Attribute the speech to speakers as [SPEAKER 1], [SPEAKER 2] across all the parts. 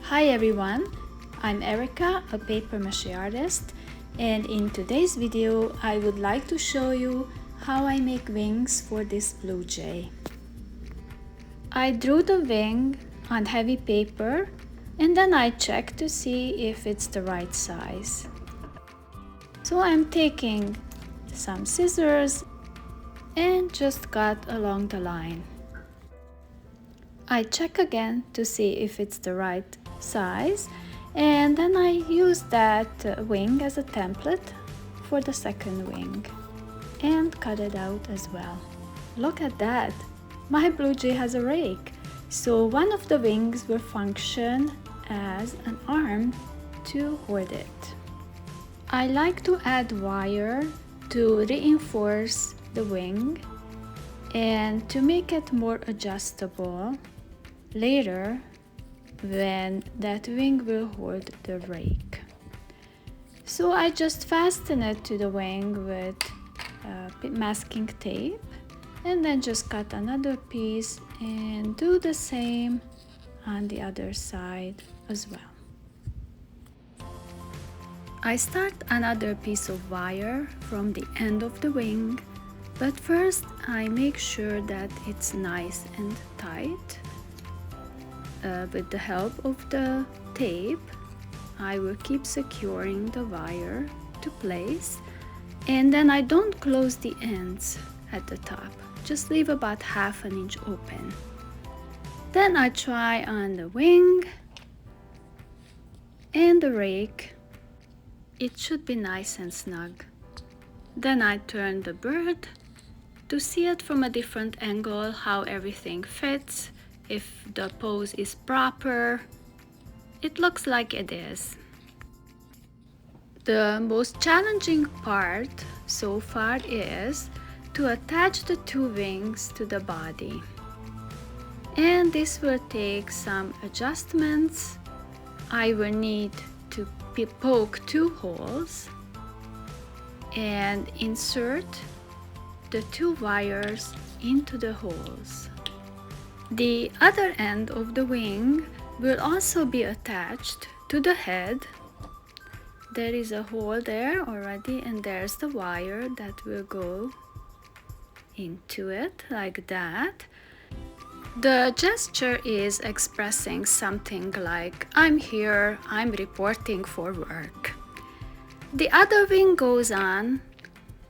[SPEAKER 1] Hi everyone, I'm Erica, a paper mache artist, and in today's video I would like to show you how I make wings for this blue jay. I drew the wing on heavy paper and then I checked to see if it's the right size. So I'm taking some scissors and just cut along the line. I check again to see if it's the right size, and then I use that wing as a template for the second wing and cut it out as well. Look at that! My blue jay has a rake, so one of the wings will function as an arm to hold it. I like to add wire to reinforce the wing and to make it more adjustable later when that wing will hold the rake. So I just fasten it to the wing with masking tape and then just cut another piece and do the same on the other side as well. I start another piece of wire from the end of the wing, but first I make sure that it's nice and tight. With the help of the tape, I will keep securing the wire to place, and then I don't close the ends at the top, just leave about ½ inch open. Then I try on the wing and the rake. It should be nice and snug. Then I turn the bird to see it from a different angle, how everything fits, if the pose is proper. It looks like it is. The most challenging part so far is to attach the two wings to the body. And this will take some adjustments. I will need to poke 2 holes and insert the 2 wires into the holes. The other end of the wing will also be attached to the head. There is a hole there already, and there's the wire that will go into it like that. The gesture is expressing something like, I'm here, I'm reporting for work. The other wing goes on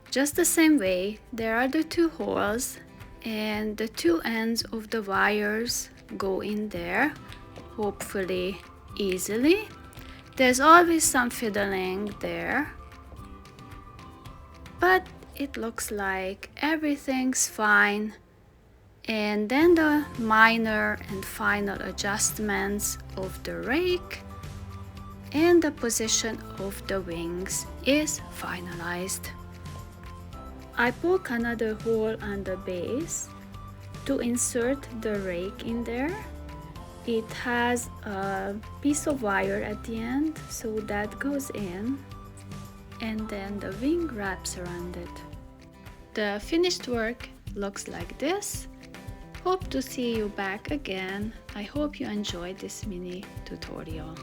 [SPEAKER 1] just the same way. There are the 2 holes and the 2 ends of the wires go in there, hopefully easily. There's always some fiddling there, but it looks like everything's fine. And then the minor and final adjustments of the rake and the position of the wings is finalized. I poke another hole on the base to insert the rake in there. It has a piece of wire at the end, so that goes in, and then the wing wraps around it. The finished work looks like this. Hope to see you back again. I hope you enjoyed this mini tutorial.